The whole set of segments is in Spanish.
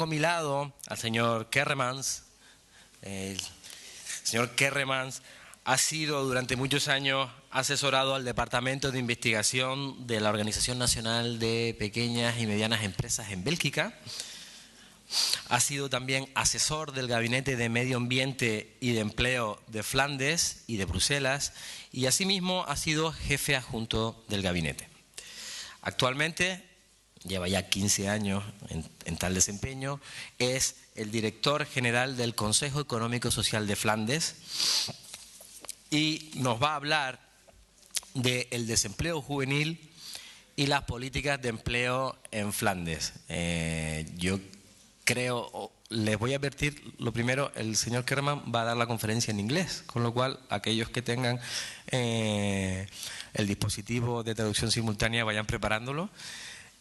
a mi lado al señor Kerremans. El señor Kerremans ha sido durante muchos años asesorado al Departamento de Investigación de la Organización Nacional de Pequeñas y Medianas Empresas en Bélgica. Ha sido también asesor del Gabinete de Medio Ambiente y de Empleo de Flandes y de Bruselas, y asimismo ha sido jefe adjunto del gabinete. Actualmente, lleva ya 15 años en tal desempeño, es el director general del Consejo Económico Social de Flandes y nos va a hablar del desempleo juvenil y las políticas de empleo en Flandes. Yo creo, les voy a advertir, lo primero, el señor Kerremans va a dar la conferencia en inglés, con lo cual aquellos que tengan el dispositivo de traducción simultánea vayan preparándolo.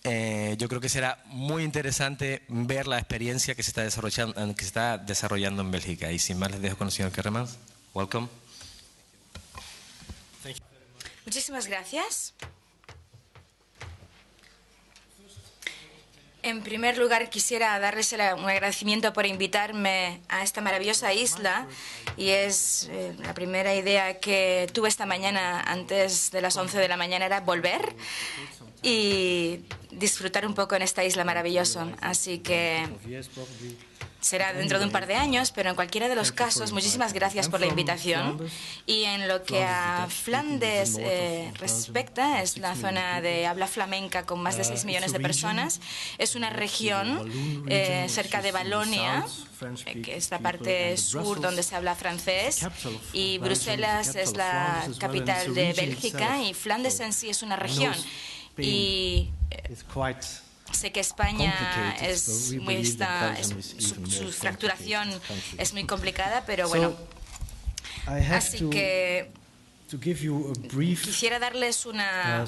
Yo creo que será muy interesante ver la experiencia que se está desarrollando en Bélgica. Y sin más, les dejo con el señor Kerremans. Welcome. Muchísimas gracias. En primer lugar, quisiera darles un agradecimiento por invitarme a esta maravillosa isla, y es la primera idea que tuve esta mañana antes de las 11 de la mañana era volver y disfrutar un poco en esta isla maravillosa. Así que será dentro de un par de años, pero en cualquiera de los casos, muchísimas gracias por la invitación. Y en lo que a Flandes respecta, es la zona de habla flamenca con más de 6 millones de personas. Es una región cerca de Valonia, que es la parte sur donde se habla francés, y Bruselas es la capital de Bélgica, y Flandes en sí es una región. Y sé que España su fracturación es muy complicada, pero bueno. Así que quisiera darles una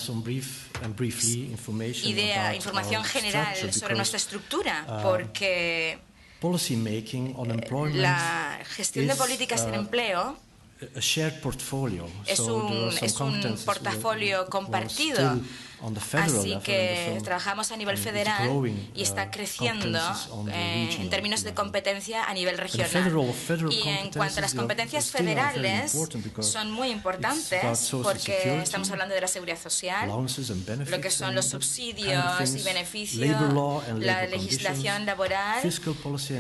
información general sobre nuestra estructura, porque la gestión de políticas en empleo es un portafolio compartido. Así que trabajamos a nivel federal y está creciendo en términos de competencia a nivel regional. Y en cuanto a las competencias federales, son muy importantes porque estamos hablando de la seguridad social, lo que son los subsidios y beneficios, la legislación laboral,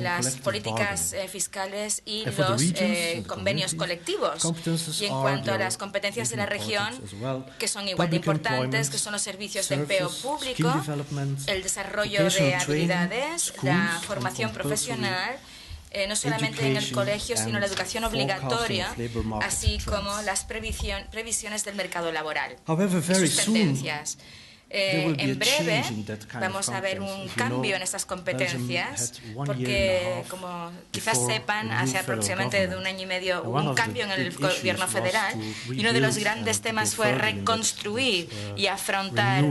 las políticas fiscales y los convenios colectivos. Y en cuanto a las competencias de la región, que son igual de importantes, que son los servicios de empleo público, el desarrollo de habilidades, la formación profesional, no solamente en el colegio, sino la educación obligatoria, así como las previsiones del mercado laboral y sus tendencias. En breve vamos a ver un cambio en estas competencias, porque, como quizás sepan, hace aproximadamente de un año y medio hubo un cambio en el gobierno federal, y uno de los grandes temas fue reconstruir y afrontar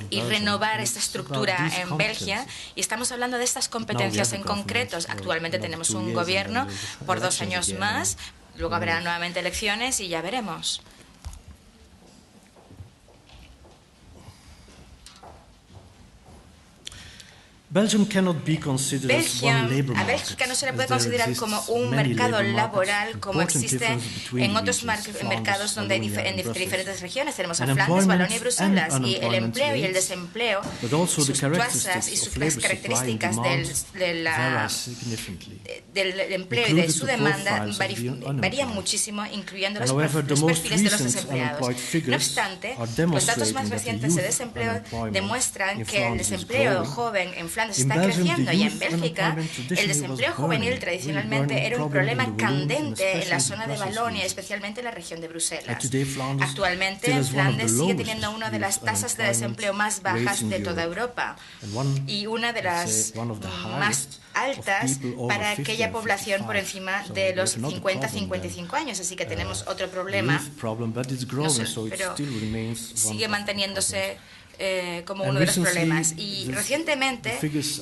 y renovar esta estructura en Bélgica, y estamos hablando de estas competencias en concreto. Actualmente tenemos un gobierno por 2 años más, luego habrá nuevamente elecciones y ya veremos. Bélgica a Bélgica no se le puede considerar como un mercado laboral como existe en otros mercados donde hay diferentes regiones. Tenemos a Flandes, Valonia y Bruselas, y el empleo y el desempleo, sus tasas y sus características del empleo y de su demanda varían muchísimo, incluyendo los perfiles de los desempleados. No obstante, los datos más recientes de desempleo demuestran que el desempleo joven en Flandes está creciendo, y en Bélgica el desempleo juvenil tradicionalmente era un problema candente en la zona de Valonia, especialmente en la región de Bruselas. Actualmente Flandes sigue teniendo una de las tasas de desempleo más bajas de toda Europa y una de las más altas para aquella población por encima de los 50-55 años, así que tenemos otro problema, pero sigue manteniéndose como uno de los problemas. Y recientemente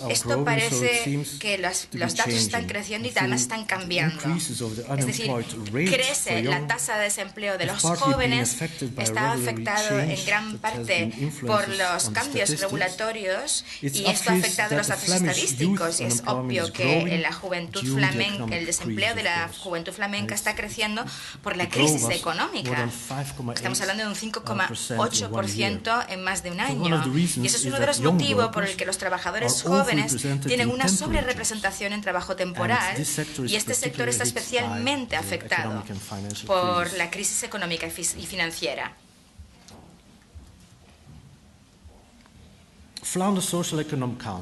esto parece que los datos están creciendo y además están cambiando. Es decir, crece la tasa de desempleo de los jóvenes, está afectado en gran parte por los cambios regulatorios y esto ha afectado los datos estadísticos. Es obvio que la juventud flamenca, el desempleo de la juventud flamenca está creciendo por la crisis económica. Estamos hablando de un 5,8% en más de un año. Y ese es uno de los motivos por el que los trabajadores jóvenes tienen una sobrerepresentación en trabajo temporal y este sector está especialmente afectado por la crisis económica y financiera.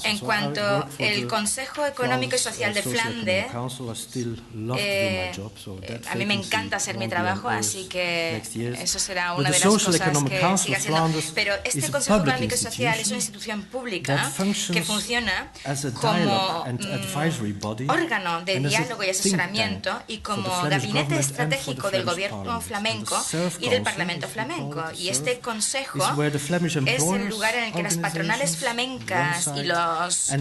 En cuanto al Consejo Económico y Social de Flandes, a mí me encanta hacer mi trabajo, así que eso será una de las cosas que siga haciendo. Pero este Consejo Económico y Social es una institución pública que funciona como órgano de diálogo y asesoramiento y como gabinete estratégico del gobierno flamenco y del Parlamento flamenco. Y este consejo es el lugar en el que las patronales flamencas y los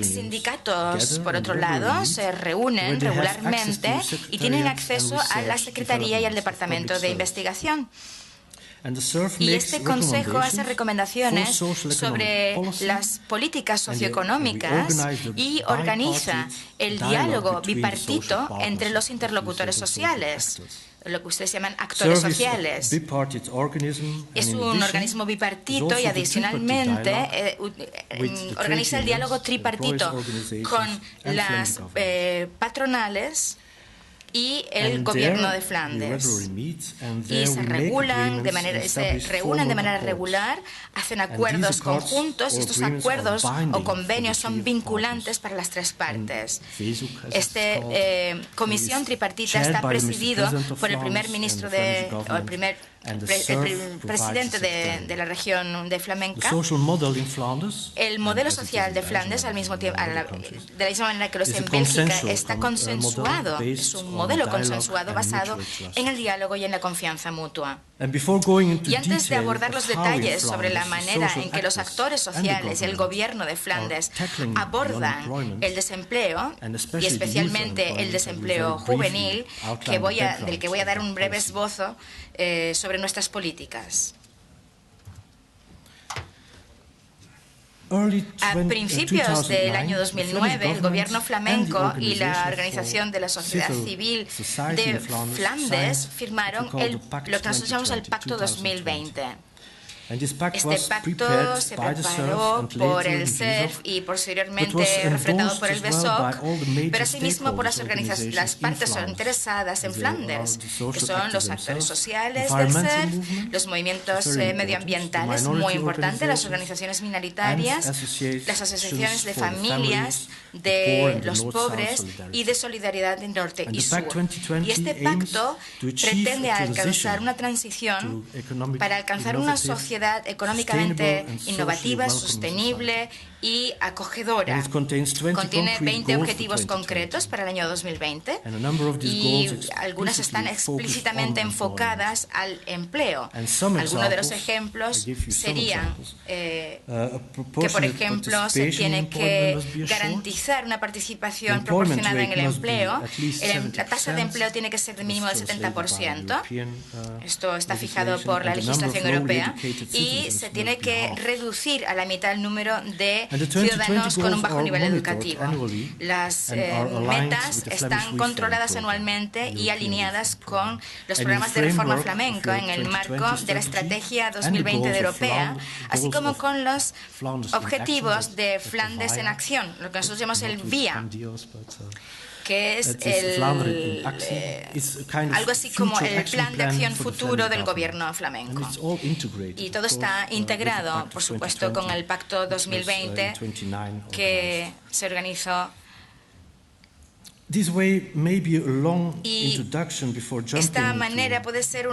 sindicatos, por otro lado, se reúnen regularmente y tienen acceso a la Secretaría y al Departamento de Investigación. Y este consejo hace recomendaciones sobre las políticas socioeconómicas y organiza el diálogo bipartito entre los interlocutores sociales, lo que ustedes llaman actores sociales. Es un organismo bipartito y adicionalmente organiza el diálogo tripartito con las patronales y el gobierno de Flandes. Y se reúnen de manera regular, hacen acuerdos conjuntos y estos acuerdos o convenios son vinculantes para las tres partes. Esta comisión tripartita está presidido por el primer ministro el presidente de la región de Flamenca. El modelo social de Flandes, al mismo tiempo, de la misma manera que lo es en Bélgica, está consensuado. Es un modelo consensuado basado en el diálogo y en la confianza mutua. Y antes de abordar los detalles sobre la manera en que los actores sociales y el gobierno de Flandes abordan el desempleo, y especialmente el desempleo juvenil, del que voy a dar un breve esbozo sobre nuestras políticas. A principios del año 2009, el gobierno flamenco y la Organización de la Sociedad Civil de Flandes firmaron lo que nosotros llamamos el Pacto 2020. Este pacto se preparó por el CERF y posteriormente refrendado por el BSOC, pero asimismo por las partes interesadas en Flandes, que son los actores sociales del CERF, los movimientos medioambientales, muy importantes, las organizaciones minoritarias, las asociaciones de familias de los pobres y de solidaridad de norte y sur. Y este pacto pretende alcanzar una transición para alcanzar una sociedad económicamente innovativa, sostenible y acogedora. Contiene 20 objetivos concretos para el año 2020 y algunas están explícitamente enfocadas al empleo. Algunos de los ejemplos serían que, por ejemplo, se tiene que garantizar una participación proporcionada en el empleo. La tasa de empleo tiene que ser de mínimo del 70%. Esto está fijado por la legislación europea. Y se tiene que reducir a la mitad el número de ciudadanos con un bajo nivel educativo. Las metas están controladas anualmente y alineadas con los programas de reforma flamenca en el marco de la Estrategia 2020 de Europea, así como con los objetivos de Flandes en Acción, lo que nosotros llamamos el VIA, que es algo así como el plan de acción futuro del gobierno flamenco. Y todo está integrado, por supuesto, con el Pacto 2020 que se organizó Y esta manera puede ser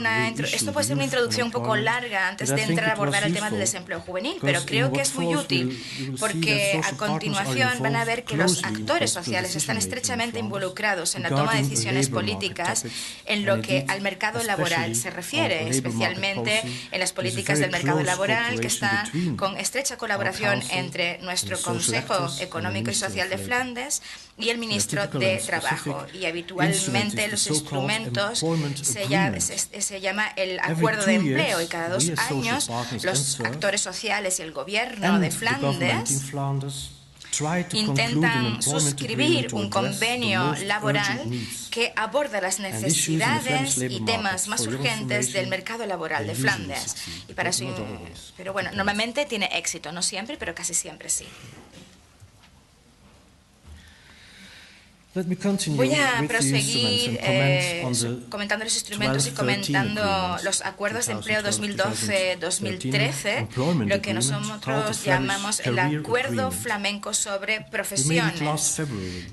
esto puede ser una introducción un poco larga antes de entrar a abordar el tema del desempleo juvenil, pero creo que es muy útil porque a continuación van a ver que los actores sociales están estrechamente involucrados en la toma de decisiones políticas en lo que al mercado laboral se refiere, especialmente en las políticas del mercado laboral, que está con estrecha colaboración entre nuestro Consejo Económico y Social de Flandes y el ministro de Trabajo. Y habitualmente los instrumentos se llama el acuerdo de empleo, y cada 2 años los actores sociales y el gobierno de Flandes intentan suscribir un convenio laboral que aborda las necesidades y temas más urgentes del mercado laboral de Flandes. Y para eso, pero bueno, normalmente tiene éxito, no siempre, pero casi siempre sí. Voy a proseguir comentando los instrumentos y comentando los acuerdos de empleo 2012-2013, lo que nosotros llamamos el Acuerdo Flamenco sobre Profesiones.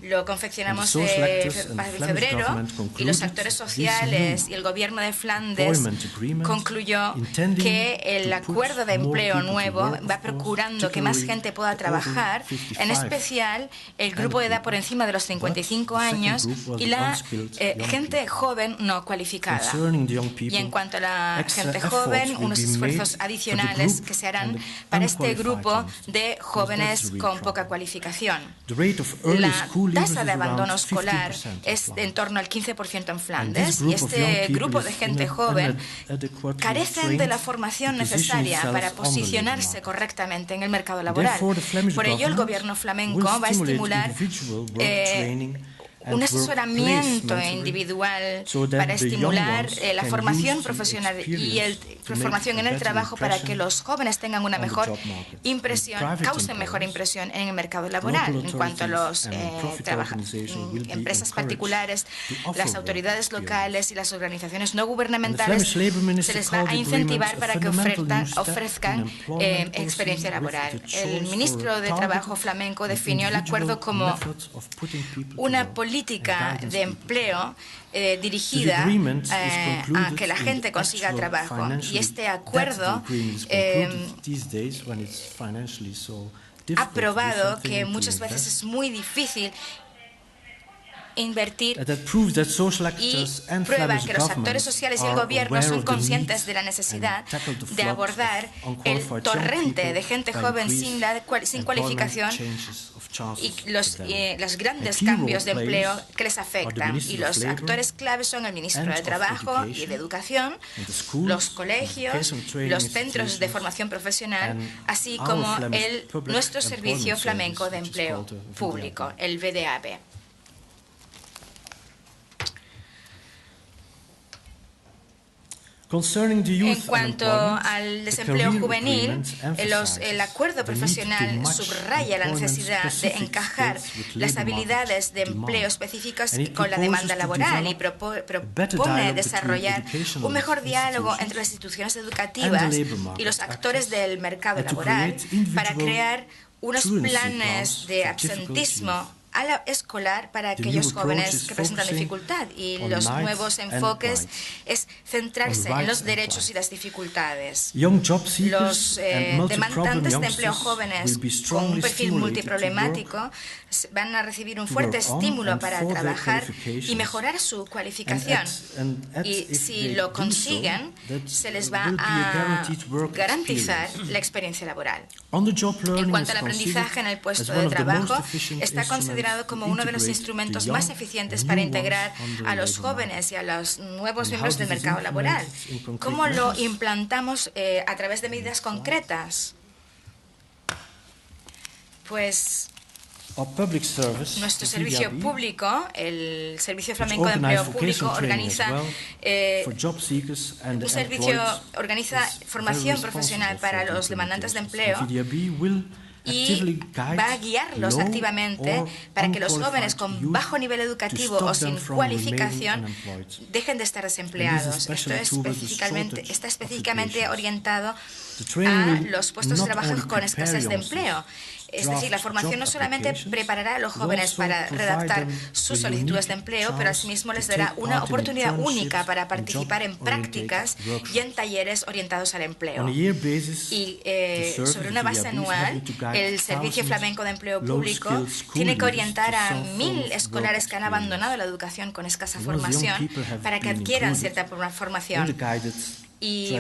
Lo confeccionamos en febrero y los actores sociales y el gobierno de Flandes concluyó que el acuerdo de empleo nuevo va procurando que más gente pueda trabajar, en especial el grupo de edad por encima de los 55 años y la gente joven no cualificada. Y en cuanto a la gente joven, unos esfuerzos adicionales que se harán para este grupo de jóvenes con poca cualificación. La tasa de abandono escolar es en torno al 15% en Flandes, y este grupo de gente joven carecen de la formación necesaria para posicionarse correctamente en el mercado laboral. Por ello, el gobierno flamenco va a estimular un asesoramiento individual para estimular la formación profesional y la formación en el trabajo para que los jóvenes tengan una mejor impresión, causen mejor impresión en el mercado laboral. En cuanto a los empresas particulares, las autoridades locales y las organizaciones no gubernamentales, se les va a incentivar para que ofrezcan experiencia laboral. El ministro de Trabajo flamenco definió el acuerdo como una política de empleo dirigida a que la gente consiga trabajo. Y este acuerdo ha probado que muchas veces es muy difícil invertir, y prueba que los actores sociales y el gobierno son conscientes de la necesidad de abordar el torrente de gente joven sin cualificación y los grandes cambios de empleo que les afectan. Y los actores claves son el ministro de Trabajo y de Educación, los colegios, los centros de formación profesional, así como nuestro Servicio Flamenco de Empleo Público, el VDAB. En cuanto al desempleo juvenil, el acuerdo profesional subraya la necesidad de encajar las habilidades de empleo específicas con la demanda laboral y propone desarrollar un mejor diálogo entre las instituciones educativas y los actores del mercado laboral para crear unos planes de absentismo escolar para aquellos jóvenes que presentan dificultad, y los nuevos enfoques es centrarse en los derechos y las dificultades. Los demandantes de empleo jóvenes con un perfil multiproblemático van a recibir un fuerte estímulo para trabajar y mejorar su cualificación, y si lo consiguen se les va a garantizar la experiencia laboral. En cuanto al aprendizaje en el puesto de trabajo, está considerado como uno de los instrumentos más eficientes para integrar a los jóvenes y a los nuevos miembros del mercado laboral. ¿Cómo lo implantamos a través de medidas concretas? Pues nuestro servicio público, el Servicio Flamenco de Empleo Público, organiza formación profesional para los demandantes de empleo y va a guiarlos activamente para que los jóvenes con bajo nivel educativo o sin cualificación dejen de estar desempleados. Esto está específicamente orientado a los puestos de trabajo con escasez de empleo. Es decir, la formación no solamente preparará a los jóvenes para redactar sus solicitudes de empleo, pero asimismo les dará una oportunidad única para participar en prácticas y en talleres orientados al empleo. Y sobre una base anual, el Servicio Flamenco de Empleo Público tiene que orientar a 1000 escolares que han abandonado la educación con escasa formación para que adquieran cierta formación. Y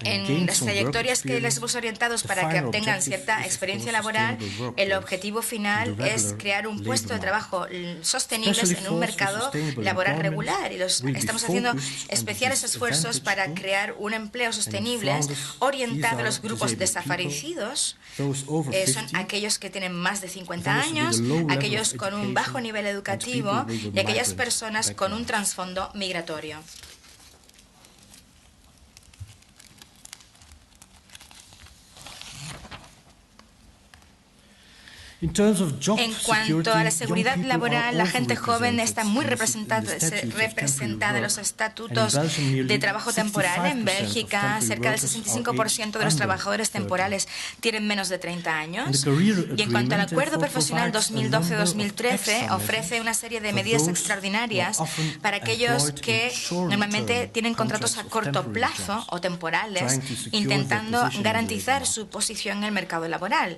en las trayectorias que les hemos orientado para que obtengan cierta experiencia laboral, el objetivo final es crear un puesto de trabajo sostenible en un mercado laboral regular. Y estamos haciendo especiales esfuerzos para crear un empleo sostenible orientado a los grupos desaparecidos. Son aquellos que tienen más de 50 años, aquellos con un bajo nivel educativo y aquellas personas con un trasfondo migratorio. En cuanto a la seguridad laboral, la gente joven está muy representada en los estatutos de trabajo temporal. En Bélgica, cerca del 65% de los trabajadores temporales tienen menos de 30 años. Y en cuanto al acuerdo profesional 2012-2013, ofrece una serie de medidas extraordinarias para aquellos que normalmente tienen contratos a corto plazo o temporales, intentando garantizar su posición en el mercado laboral.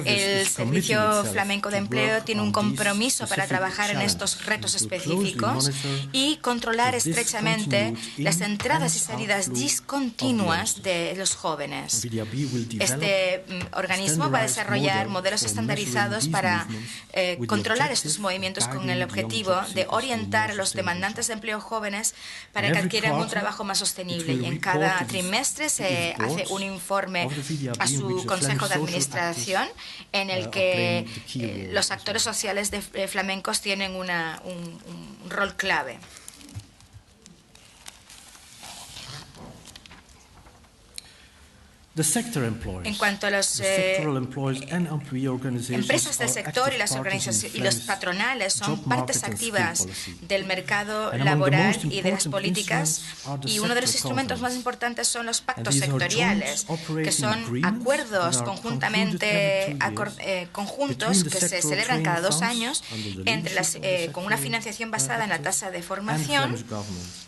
El Servicio Flamenco de Empleo tiene un compromiso para trabajar en estos retos específicos y controlar estrechamente las entradas y salidas discontinuas de los jóvenes. Este organismo va a desarrollar modelos estandarizados para controlar estos movimientos con el objetivo de orientar a los demandantes de empleo jóvenes para que adquieran un trabajo más sostenible. Y en cada trimestre se hace un informe a su Consejo de Administración en el que los actores sociales flamencos tienen un rol clave. En cuanto a las empresas del sector y las organizaciones y los patronales son partes activas del mercado laboral y de las políticas, y uno de los instrumentos más importantes son los pactos sectoriales, que son acuerdos conjuntos que se celebran cada 2 años con una financiación basada en la tasa de formación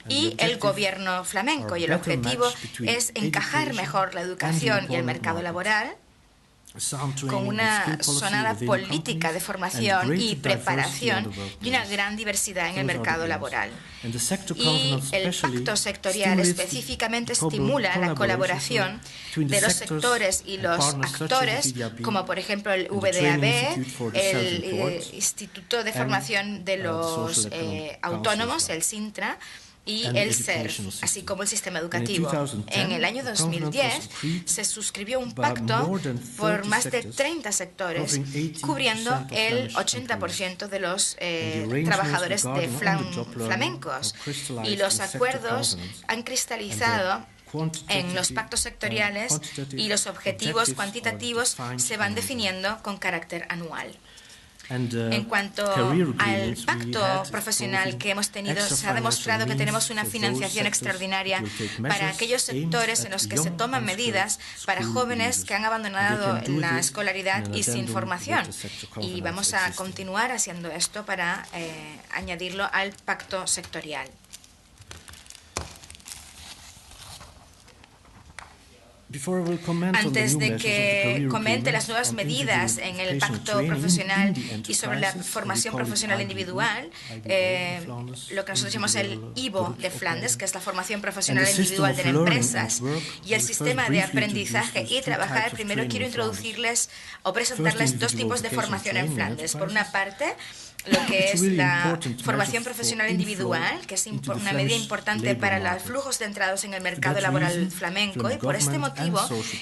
y el gobierno flamenco, y el objetivo es encajar mejor la educación y el mercado laboral con una sonada política de formación y preparación y una gran diversidad en el mercado laboral. Y el pacto sectorial específicamente estimula la colaboración de los sectores y los actores, como por ejemplo el VDAB, el Instituto de Formación de los Autónomos, el SINTRA, y el SER, así como el sistema educativo. En el año 2010 se suscribió un pacto por más de 30 sectores, cubriendo el 80% de los trabajadores flamencos. Y los acuerdos han cristalizado en los pactos sectoriales y los objetivos cuantitativos se van definiendo con carácter anual. En cuanto al pacto profesional que hemos tenido, se ha demostrado que tenemos una financiación extraordinaria para aquellos sectores en los que se toman medidas para jóvenes que han abandonado la escolaridad y sin formación. Y vamos a continuar haciendo esto para añadirlo al pacto sectorial. Antes de que comente las nuevas medidas en el pacto profesional y sobre la formación profesional individual, lo que nosotros llamamos el IVO de Flandes, que es la formación profesional individual de empresas, y el sistema de aprendizaje y trabajar, primero quiero introducirles o presentarles 2 tipos de formación en Flandes. Por una parte, lo que es la formación profesional individual, que es una medida importante para los flujos de entrados en el mercado laboral flamenco, y por este motivo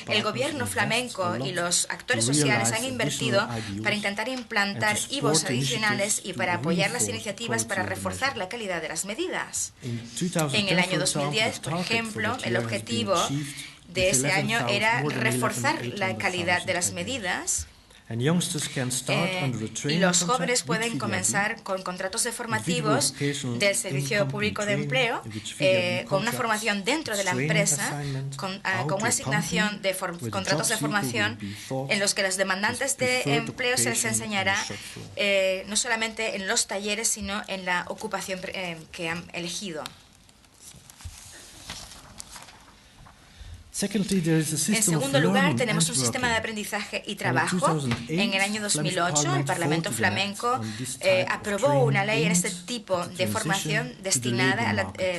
el gobierno flamenco y los actores sociales han invertido para intentar implantar IVOs adicionales y para apoyar las iniciativas para reforzar la calidad de las medidas. En el año 2010, por ejemplo, el objetivo de ese año era reforzar la calidad de las medidas Y los jóvenes pueden comenzar con contratos de formativos del Servicio Público de Empleo, con una formación dentro de la empresa, con una asignación de contratos de formación en los que los demandantes de empleo se les enseñará no solamente en los talleres, sino en la ocupación que han elegido. En segundo lugar, tenemos un sistema de aprendizaje y trabajo. En el año 2008, el Parlamento flamenco aprobó una ley en este tipo de formación destinada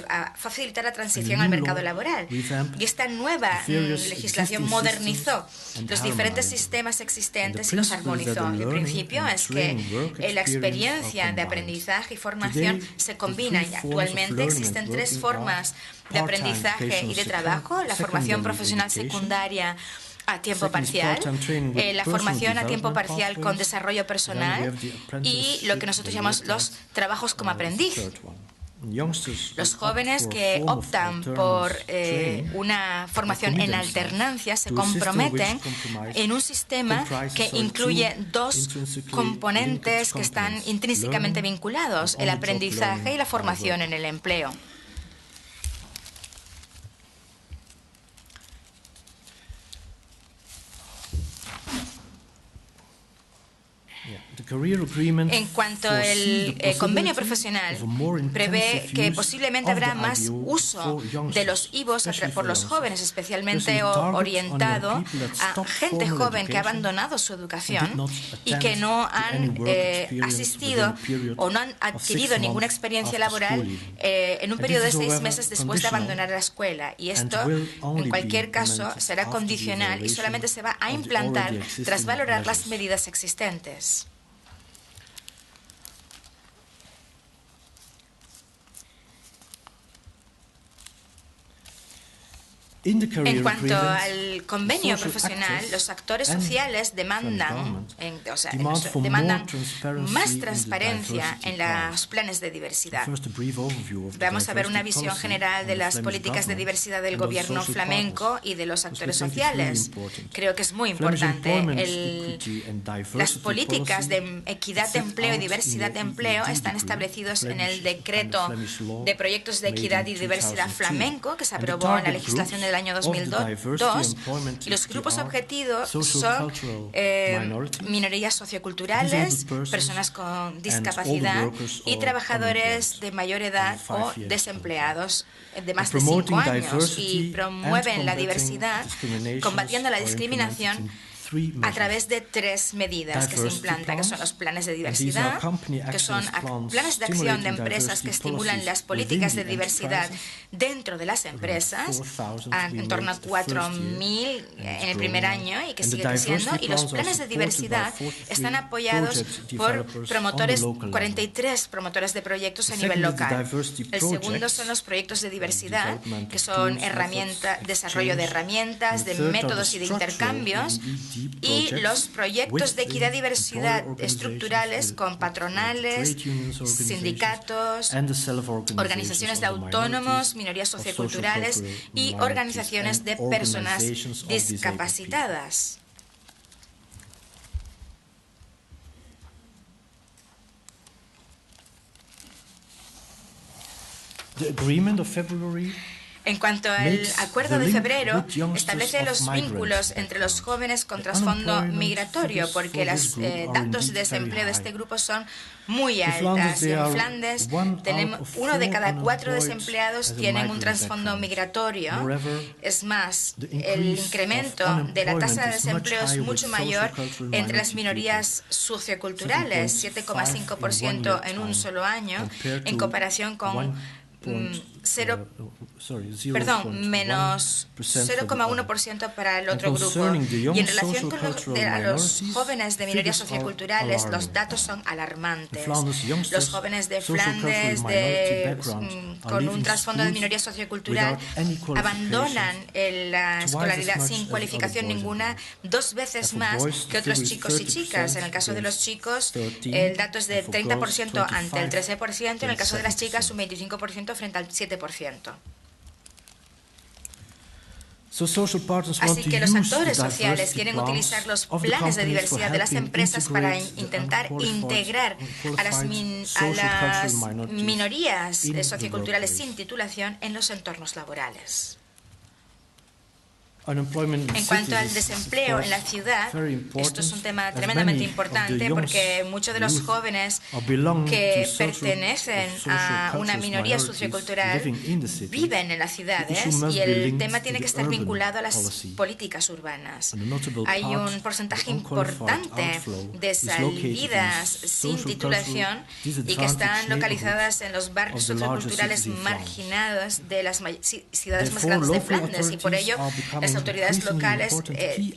a facilitar la transición al mercado laboral. Y esta nueva legislación modernizó los diferentes sistemas existentes y los armonizó. El principio es que la experiencia de aprendizaje y formación se combinan y actualmente existen tres formas de aprendizaje y de trabajo: la formación profesional secundaria a tiempo parcial, la formación a tiempo parcial con desarrollo personal y lo que nosotros llamamos los trabajos como aprendiz. Los jóvenes que optan por una formación en alternancia se comprometen en un sistema que incluye dos componentes que están intrínsecamente vinculados: el aprendizaje y la formación en el empleo. En cuanto al convenio profesional, prevé que posiblemente habrá más uso de los IVOs por los jóvenes, especialmente orientado a gente joven que ha abandonado su educación y que no han asistido o no han adquirido ninguna experiencia laboral en un periodo de 6 meses después de abandonar la escuela. Y esto, en cualquier caso, será condicional y solamente se va a implantar tras valorar las medidas existentes. En cuanto al convenio profesional, los actores sociales demandan más transparencia en los planes de diversidad. Vamos a ver una visión general de las políticas de diversidad del gobierno flamenco y de los actores sociales. Creo que es muy importante. Las políticas de equidad de empleo y diversidad de empleo están establecidos en el decreto de proyectos de equidad y diversidad flamenco que se aprobó en la legislación del año 2002, y los grupos objetivos son minorías socioculturales, personas con discapacidad y trabajadores de mayor edad o desempleados de más de 5 años, y promueven la diversidad combatiendo la discriminación a través de 3 medidas que se implantan, que son los planes de diversidad, que son planes de acción de empresas que estimulan las políticas de diversidad dentro de las empresas, en torno a 4.000 en el primer año y que sigue creciendo. Y los planes de diversidad están apoyados por 43 promotores de proyectos a nivel local. El segundo son los proyectos de diversidad, que son desarrollo de herramientas, de métodos y de intercambios, y los proyectos de equidad y diversidad estructurales con patronales, sindicatos, organizaciones de autónomos, minorías socioculturales y organizaciones de personas discapacitadas. En cuanto al acuerdo de febrero, establece los vínculos entre los jóvenes con trasfondo migratorio, porque los datos de desempleo de este grupo son muy altas. En Flandes, 1 de cada 4 desempleados tienen un trasfondo migratorio. Es más, el incremento de la tasa de desempleo es mucho mayor entre las minorías socioculturales, 7,5% en un solo año, en comparación con menos 0,1% para el otro grupo. Y en relación con los jóvenes de minorías socioculturales, los datos son alarmantes. Los jóvenes de Flandes con un trasfondo de minoría sociocultural abandonan la escolaridad sin cualificación ninguna 2 veces más que otros chicos y chicas. En el caso de los chicos, el dato es de 30% ante el 13%, en el caso de las chicas un 25% frente al 7%. Así que los actores sociales quieren utilizar los planes de diversidad de las empresas para intentar integrar a las minorías socioculturales sin titulación en los entornos laborales. En cuanto al desempleo en la ciudad, esto es un tema tremendamente importante porque muchos de los jóvenes que pertenecen a una minoría sociocultural viven en las ciudades y el tema tiene que estar vinculado a las políticas urbanas. Hay un porcentaje importante de salidas sin titulación y que están localizadas en los barrios socioculturales marginados de las ciudades más grandes de Flandes y por ello las autoridades locales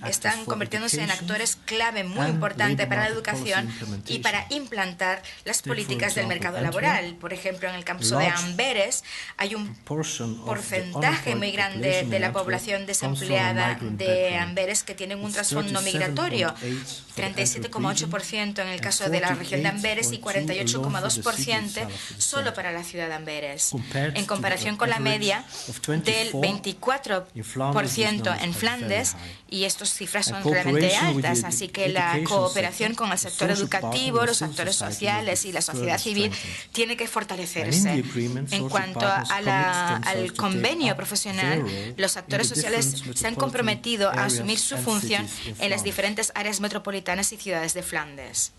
están convirtiéndose en actores clave muy importante para la educación y para implantar las políticas del mercado laboral. Por ejemplo, en el campus de Amberes hay un porcentaje muy grande de la población desempleada de Amberes que tienen un trasfondo migratorio, 37,8% en el caso de la región de Amberes y 48,2% solo para la ciudad de Amberes, en comparación con la media del 24% en Flandes, y estas cifras son realmente altas, así que la cooperación con el sector educativo, los actores sociales y la sociedad civil tiene que fortalecerse. En cuanto al convenio profesional, los actores sociales se han comprometido a asumir su función en las diferentes áreas metropolitanas y ciudades de Flandes.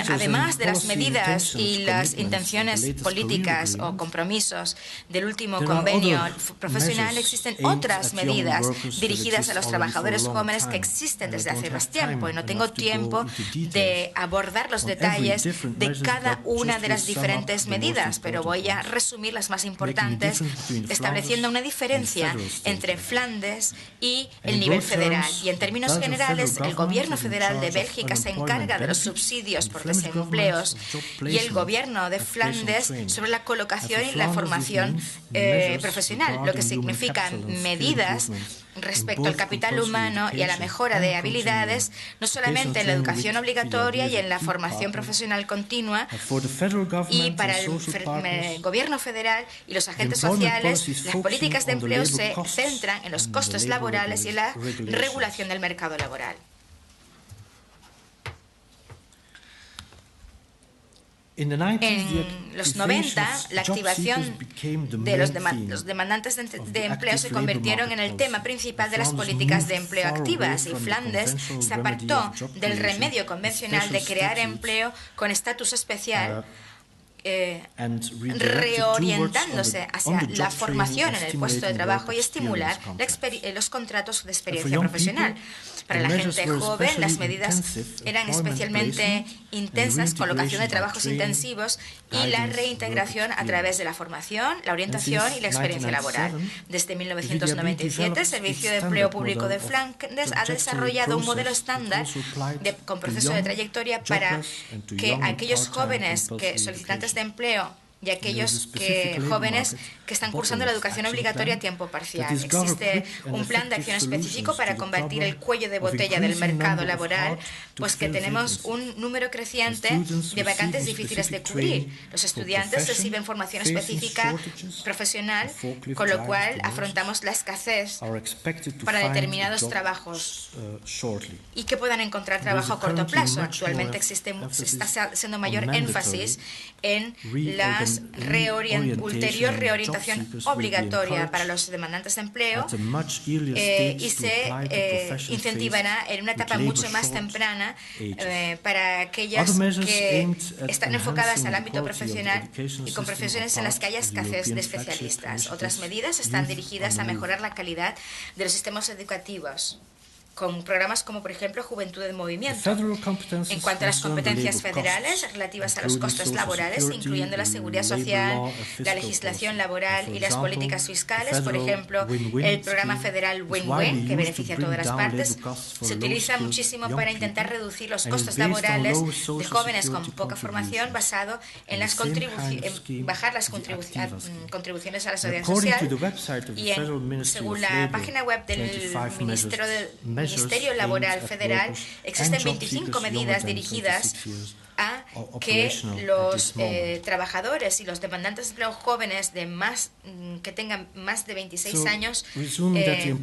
Además de las medidas y las intenciones políticas o compromisos del último convenio profesional, existen otras medidas dirigidas a los trabajadores jóvenes que existen desde hace más tiempo y no tengo tiempo de abordar los detalles de cada una de las diferentes medidas, pero voy a resumir las más importantes, estableciendo una diferencia entre Flandes y el nivel federal. Y en términos generales, el gobierno federal de Bélgica se encarga de los subsidios por desempleos y el gobierno de Flandes sobre la colocación y la formación profesional, lo que significa medidas respecto al capital humano y a la mejora de habilidades, no solamente en la educación obligatoria y en la formación profesional continua, y para el gobierno federal y los agentes sociales, las políticas de empleo se centran en los costes laborales y en la regulación del mercado laboral. En los 90, la activación de los demandantes de empleo se convirtieron en el tema principal de las políticas de empleo activas y Flandes se apartó del remedio convencional de crear empleo con estatus especial, reorientándose hacia la formación en el puesto de trabajo y estimular los contratos de experiencia profesional. Para la gente joven, las medidas eran especialmente intensas, colocación de trabajos intensivos y la reintegración a través de la formación, la orientación y la experiencia laboral. Desde 1997, el Servicio de Empleo Público de Flandes ha desarrollado un modelo estándar con proceso de trayectoria para que aquellos jóvenes solicitantes de empleo y aquellos jóvenes que están cursando la educación obligatoria a tiempo parcial. Existe un plan de acción específico para combatir el cuello de botella del mercado laboral, pues que tenemos un número creciente de vacantes difíciles de cubrir. Los estudiantes reciben formación específica profesional, con lo cual afrontamos la escasez para determinados trabajos y que puedan encontrar trabajo a corto plazo. Actualmente se está haciendo mayor énfasis en la ulterior reorientación obligatoria para los demandantes de empleo y se incentivará en una etapa mucho más temprana para aquellas que están enfocadas al ámbito profesional y con profesiones en las que haya escasez de especialistas. Otras medidas están dirigidas a mejorar la calidad de los sistemas educativos, con programas como, por ejemplo, Juventud en Movimiento. En cuanto a las competencias federales relativas a los costes laborales, incluyendo la seguridad social, la legislación laboral y las políticas fiscales, por ejemplo, el programa federal Win-Win, que beneficia a todas las partes, se utiliza muchísimo para intentar reducir los costes laborales de jóvenes con poca formación, basado en bajar las contribuciones a la seguridad social. Y según la página web del Ministerio Laboral Federal, existen 25 medidas dirigidas a que los trabajadores y los demandantes de empleo jóvenes que tengan más de 26 años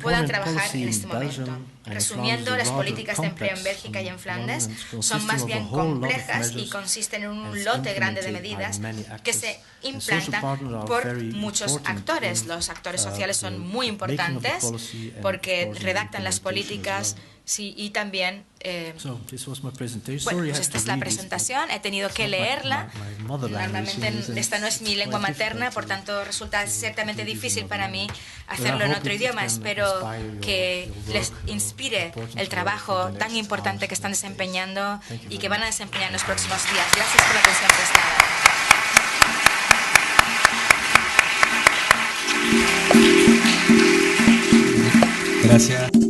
puedan trabajar en este momento. Resumiendo, las políticas de empleo en Bélgica y en Flandes son más bien complejas y consisten en un lote grande de medidas que se implantan por muchos actores. Los actores sociales son muy importantes porque redactan las políticas. Sí, y también, pues esta es la presentación, he tenido que leerla. Normalmente esta no es mi lengua materna, por tanto resulta ciertamente difícil para mí hacerlo en otro idioma. Espero que les inspire el trabajo tan importante que están desempeñando y que van a desempeñar en los próximos días. Gracias por la atención prestada. Gracias.